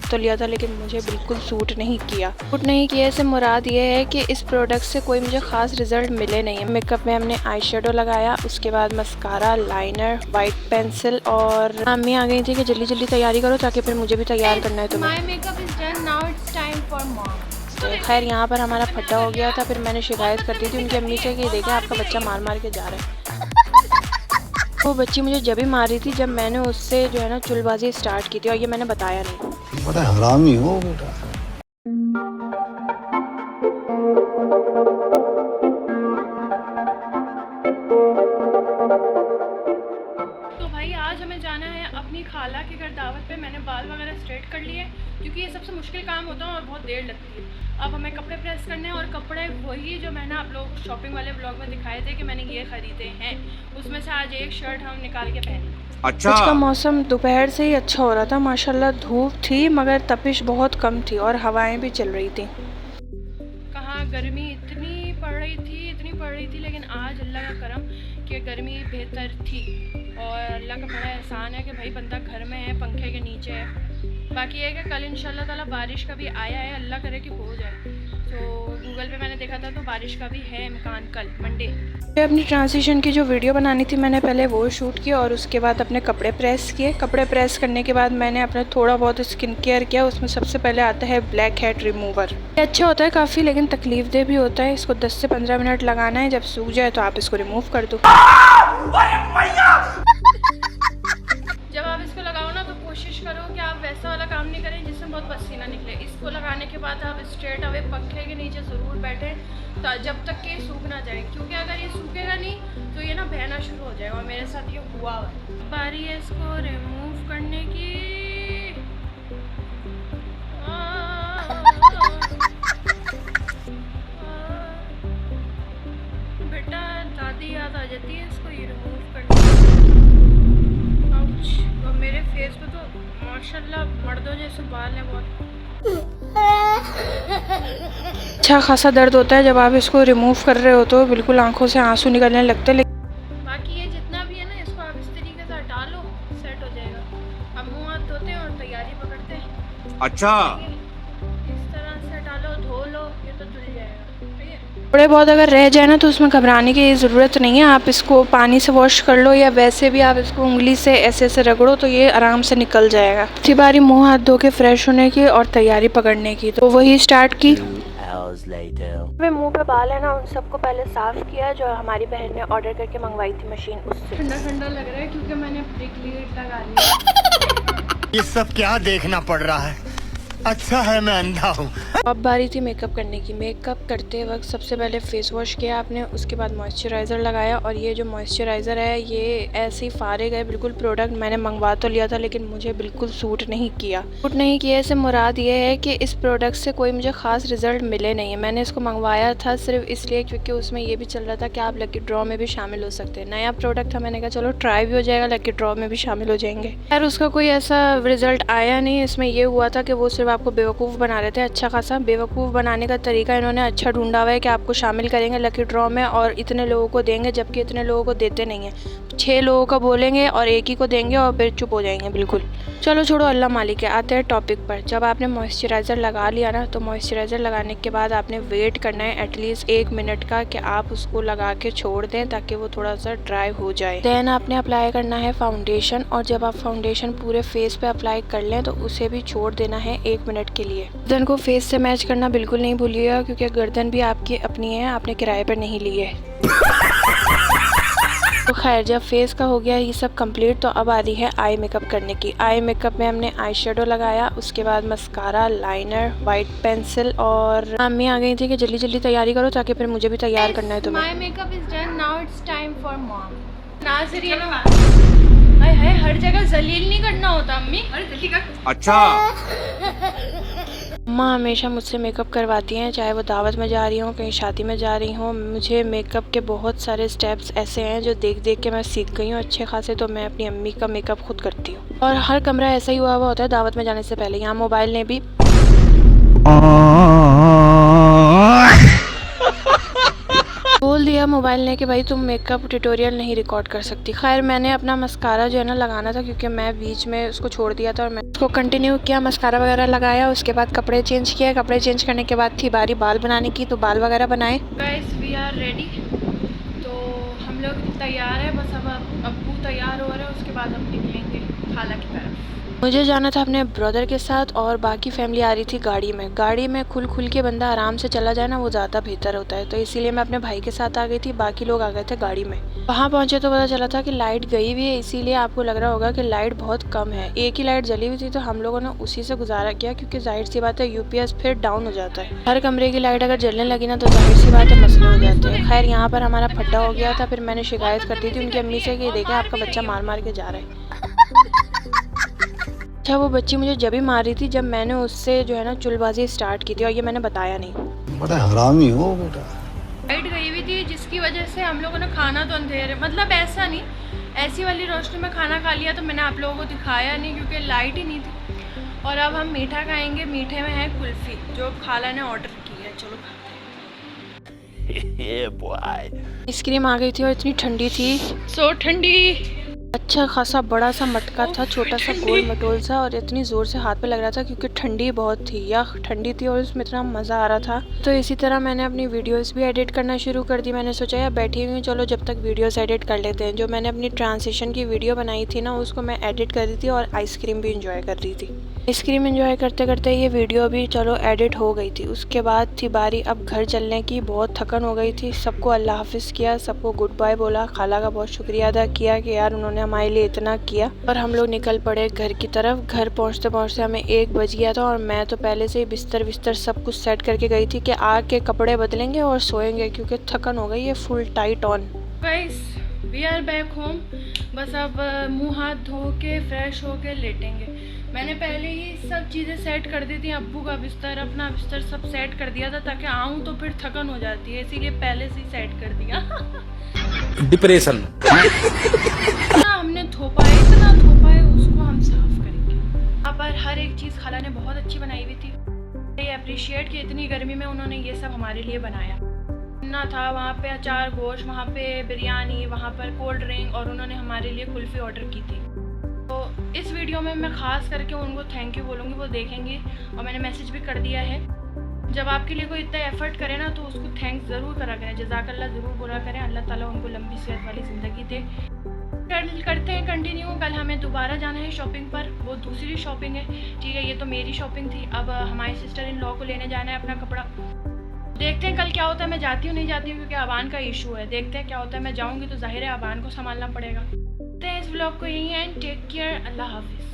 तो लिया था लेकिन मुझे बिल्कुल सूट नहीं किया। से मुराद ये है कि इस प्रोडक्ट से कोई मुझे ख़ास रिजल्ट मिले नहीं है। मेकअप में हमने आई शेडो लगाया, उसके बाद मस्कारा, लाइनर, वाइट पेंसिल और अम्मी आ गई थी कि जल्दी जल्दी तैयारी करो ताकि फिर मुझे भी तैयार करना है तुम्हें। तो खैर यहाँ पर हमारा फड्डा हो गया था, फिर मैंने शिकायत कर दी थी उनकी अम्मी से कि देखें आपका बच्चा मार मार के जा रहा है। वो बच्ची मुझे जब ही मार रही थी जब मैंने उससे जो है ना चुलबाजी स्टार्ट की थी, और ये मैंने बताया नहीं। बड़ा हरामी हो बेटा। तो भाई आज हमें जाना है अपनी खाला के घर दावत पे। मैंने बाल वगैरह स्ट्रेट कर लिए क्योंकि ये सबसे मुश्किल काम होता है और बहुत देर लगती है। अब हमें कपड़े प्रेस करने हैं, और कपड़े वही जो मैंने आप लोग शॉपिंग वाले ब्लॉग में दिखाए थे कि मैंने ये ख़रीदे हैं, उसमें से आज एक शर्ट हम निकाल के पहने। अच्छा, आज का मौसम दोपहर से ही अच्छा हो रहा था माशाल्लाह। धूप थी मगर तपिश बहुत कम थी और हवाएं भी चल रही थी। कहाँ गर्मी इतनी पड़ रही थी, लेकिन आज अल्लाह का करम कि गर्मी बेहतर थी, और अल्लाह का बड़ा एहसान है कि भाई बंदा घर में है, पंखे के नीचे है। बाकी ये कि कल इंशाल्लाह ताला बारिश का भी आया है, अल्लाह करे कि हो जाए। तो गूगल पे मैंने देखा था तो बारिश का भी है इम्कान कल मंडे। अपनी ट्रांजिशन की जो वीडियो बनानी थी मैंने पहले वो शूट की, और उसके बाद अपने कपड़े प्रेस किए। कपड़े प्रेस करने के बाद मैंने अपना थोड़ा बहुत स्किन केयर किया। उसमें सबसे पहले आता है ब्लैक हेड रिमूवर। ये अच्छा होता है काफ़ी, लेकिन तकलीफ दे भी होता है। इसको 10 से 15 मिनट लगाना है, जब सूख जाए तो आप इसको रिमूव कर दो। जब आप इसको लगाओ ना तो कोशिश करो कि आप वैसा वाला काम नहीं करें जिसमें बहुत पसीना निकले। इसको लगाने के बाद आप स्ट्रेट अवे पंखे के नीचे ज़रूर बैठें जब तक कि सूख ना जाए, क्योंकि अगर ये सूखेगा नहीं तो ये ना बहना शुरू हो जाएगा, और मेरे साथ ये हुआ है। बारी है इसको रिमूव करने की। बेटा दादी याद आ जाती है इसको ये रिमूव करने की। और मेरे फेस पे तो माशाल्लाह मर्दों जैसे बाल हैं बहुत। अच्छा खासा दर्द होता है जब आप इसको रिमूव कर रहे हो, तो बिल्कुल आंखों से आंसू निकलने लगते हैं। बाकी ये जितना भी है ना इसको आप इस तरीके से हटा लो, सेट हो जाएगा। अब मुँह हाथ धोते हैं और तैयारी पकड़ते हैं। अच्छा, इस तरह से हटा लो, धो लो, ये तो धुल जाएगा। थोड़े बहुत अगर रह जाए ना तो उसमें घबराने की ज़रूरत नहीं है। आप इसको पानी से वॉश कर लो, या वैसे भी आप इसको उंगली से ऐसे ऐसे रगड़ो तो ये आराम से निकल जाएगा। अच्छी बारी मुंह हाथ धो के फ्रेश होने की और तैयारी पकड़ने की, तो वही स्टार्ट की। वे मुंह पे बाल है ना उन सबको पहले साफ किया, जो हमारी बहन ने ऑर्डर करके मंगवाई थी मशीन, उससे। ठंडा ठंडा लग रहा है क्योंकि मैंने ब्रेक लीड लगा लिया। ये सब क्या देखना पड़ रहा है? अच्छा है मैं अंधा हूँ। अब बारी थी मेकअप करने की। मेकअप करते वक्त सबसे पहले फेस वॉश किया आपने, उसके बाद मॉइस्चराइज़र लगाया। और ये जो मॉइस्चराइज़र है ये ऐसे ही फारिग है बिल्कुल। प्रोडक्ट मैंने मंगवा तो लिया था लेकिन मुझे बिल्कुल सूट नहीं किया। से मुराद ये है कि इस प्रोडक्ट से कोई मुझे ख़ास रिजल्ट मिले नहीं है। मैंने इसको मंगवाया था सिर्फ इसलिए क्योंकि उसमें ये भी चल रहा था कि आप लकी ड्रॉ में भी शामिल हो सकते हैं। नया प्रोडक्ट था, मैंने कहा चलो ट्राई भी हो जाएगा, लकी ड्रॉ में भी शामिल हो जाएंगे। यार उसका कोई ऐसा रिजल्ट आया नहीं। इसमें ये हुआ था कि वो सिर्फ आपको बेवकूफ़ बना रहे थे। अच्छा खासा बेवकूफ़ बनाने का तरीका इन्होंने अच्छा ढूंढा हुआ है कि आपको शामिल करेंगे लकी ड्रॉ में और इतने लोगों को देंगे, जबकि इतने लोगों को देते नहीं हैं। 6 लोगों का बोलेंगे और एक ही को देंगे और फिर चुप हो जाएंगे बिल्कुल। चलो छोड़ो, अल्लाह मालिक है। आते हैं टॉपिक पर। जब आपने मॉइस्चराइज़र लगा लिया ना तो मॉइस्चराइज़र लगाने के बाद आपने वेट करना है एटलीस्ट 1 मिनट का, कि आप उसको लगा के छोड़ दें ताकि वो थोड़ा सा ड्राई हो जाए। देन आपने अप्लाई करना है फाउंडेशन, और जब आप फाउंडेशन पूरे फेस पे अप्लाई कर लें तो उसे भी छोड़ देना है 1 मिनट के लिए। गर्दन को फेस से मैच करना बिल्कुल नहीं भूलिएगा, क्योंकि गर्दन भी आपकी अपनी है, आपने किराए पर नहीं ली है। तो खैर जब फेस का हो गया ये सब कंप्लीट, तो अब आ रही है आई मेकअप करने की। आई मेकअप में हमने आई शेडो लगाया, उसके बाद मस्कारा, लाइनर, वाइट पेंसिल, और अम्मी आ गई थी कि जल्दी जल्दी तैयारी करो ताकि फिर मुझे भी तैयार करना है तुम्हें। My makeup is done, now it's time for mom. नाज़रीन हाय हाय, हर जगह जलील नहीं करना होता अम्मी। अरे जल्दी कर। अच्छा। माँ हमेशा मुझसे मेकअप करवाती हैं, चाहे वो दावत में जा रही हूँ, कहीं शादी में जा रही हूँ। मुझे मेकअप के बहुत सारे स्टेप्स ऐसे हैं जो देख देख के मैं सीख गई हूँ अच्छे खासे, तो मैं अपनी अम्मी का मेकअप खुद करती हूँ। और हर कमरा ऐसा ही हुआ होता है दावत में जाने से पहले। यहाँ मोबाइल ने भी बोल दिया मोबाइल ने कि भाई तुम मेकअप ट्यूटोरियल नहीं रिकॉर्ड कर सकती। खैर मैंने अपना मस्कारा जो है ना लगाना था, क्योंकि मैं बीच में उसको छोड़ दिया था और मैं उसको कंटिन्यू किया, मस्कारा वगैरह लगाया। उसके बाद कपड़े चेंज किए, कपड़े चेंज करने के बाद थी बारी बाल बनाने की, तो बाल वगैरह बनाए। गाइस वी आर रेडी, तो हम लोग तैयार है, बस अब अब्बू तैयार हो रहे हैं, उसके बाद हम निकलेंगे खाला की तरफ। मुझे जाना था अपने ब्रदर के साथ और बाकी फैमिली आ रही थी गाड़ी में। गाड़ी में खुल के बंदा आराम से चला जाए ना, वो ज़्यादा बेहतर होता है, तो इसीलिए मैं अपने भाई के साथ आ गई थी, बाकी लोग आ गए थे गाड़ी में। वहाँ पहुँचे तो पता चला था कि लाइट गई हुई है, इसीलिए आपको लग रहा होगा कि लाइट बहुत कम है। एक ही लाइट जली हुई थी, तो हम लोगों ने उसी से गुजारा किया, क्योंकि जाहिर सी बात है यूपीएस फिर डाउन हो जाता है। हर कमरे की लाइट अगर जलने लगी ना, तो जाहिर सी बात है मसले हो जाते हैं। खैर यहाँ पर हमारा फड्डा हो गया था, फिर मैंने शिकायत कर दी थी उनकी अम्मी से कि देखें आपका बच्चा मार मार के जा रहा है। अच्छा वो बच्ची मुझे जब ही मार रही थी जब मैंने उससे जो है ना चुलबाजी स्टार्ट की थी, और ये मैंने बताया नहीं। बड़ा हरामी हो बेटा। लाइट गई हुई थी, जिसकी वजह से हम लोगों ने खाना तो अंधेरे, मतलब ऐसा नहीं, ऐसी वाली रोशनी में खाना खा लिया, तो मैंने आप लोगों को दिखाया नहीं क्योंकि लाइट ही नहीं थी। और अब हम मीठा खाएंगे। मीठे में है कुल्फ़ी जो खाला ने ऑर्डर की है, चलो खाते हैं। आइसक्रीम आ गई थी और इतनी ठंडी थी, सो ठंडी। अच्छा खासा बड़ा सा मटका था, छोटा सा गोल मटोल सा, और इतनी ज़ोर से हाथ पे लग रहा था क्योंकि ठंडी बहुत थी, या ठंडी थी और उसमें इतना मज़ा आ रहा था। तो इसी तरह मैंने अपनी वीडियोस भी एडिट करना शुरू कर दी। मैंने सोचा यार बैठी हुई हूँ, चलो जब तक वीडियोस एडिट कर लेते हैं। जो मैंने अपनी ट्रांजिशन की वीडियो बनाई थी ना, उसको मैं एडिट कर रही थी और आइसक्रीम भी इंजॉय कर रही थी। आइसक्रीम इंजॉय करते करते ये वीडियो भी चलो एडिट हो गई थी। उसके बाद थी बारी अब घर चलने की। बहुत थकन हो गई थी। सबको अल्लाह हाफिज़ किया, सबको गुड बाय बोला, खाला का बहुत शुक्रिया अदा किया कि यार उन्होंने हमारे लिए इतना किया। और हम लोग निकल पड़े घर की तरफ। घर पहुंचते पहुंचते हमें 1 बज गया था, और मैं तो पहले से ही बिस्तर सब कुछ सेट करके गई थी कि आके कपड़े बदलेंगे और सोएंगे, क्योंकि थकन हो गई है full tight on. Guys we are back home. बस अब मुंह हाथ धो के फ्रेश होके लेटेंगे। मैंने पहले ही सब चीज़ें सेट कर दी थी, अब्बू का बिस्तर, अपना बिस्तर सब सेट कर दिया था, ताकि आऊँ तो फिर थकन हो जाती है, इसीलिए पहले से ही सेट कर दिया। डिप्रेशन। हमने थोपा है, इतना थोपा है, उसको हम साफ करेंगे। यहाँ पर हर एक चीज़ खाला ने बहुत अच्छी बनाई हुई थी। ये अप्रिशिएट कि इतनी गर्मी में उन्होंने ये सब हमारे लिए बनाया ना था। वहाँ पे अचार गोश्त, वहाँ पे बिरयानी, वहाँ पर कोल्ड ड्रिंक, और उन्होंने हमारे लिए कुल्फ़ी ऑर्डर की थी। तो इस वीडियो में मैं ख़ास करके उनको थैंक यू बोलूँगी, वो देखेंगे, और मैंने मैसेज भी कर दिया है। जब आपके लिए कोई इतना एफर्ट करे ना, तो उसको थैंक्स ज़रूर करा करें, जज़ाकल्लाह ज़रूर बोला करें। अल्लाह ताला उनको लंबी सेहत वाली ज़िंदगी दे। करते हैं कंटिन्यू। कल हमें दोबारा जाना है शॉपिंग पर, वो दूसरी शॉपिंग है, ठीक है। ये तो मेरी शॉपिंग थी, अब हमारी सिस्टर इन लॉ को लेने जाना है अपना कपड़ा। देखते हैं कल क्या होता है। मैं जाती हूँ नहीं जाती हूँ, क्योंकि अबान का इशू है। देखते हैं क्या होता है। मैं जाऊँगी तो जाहिर है अबान को संभालना पड़ेगा। तो इस व्लॉग को यहीं एंड, टेक केयर, अल्लाह हाफिज़।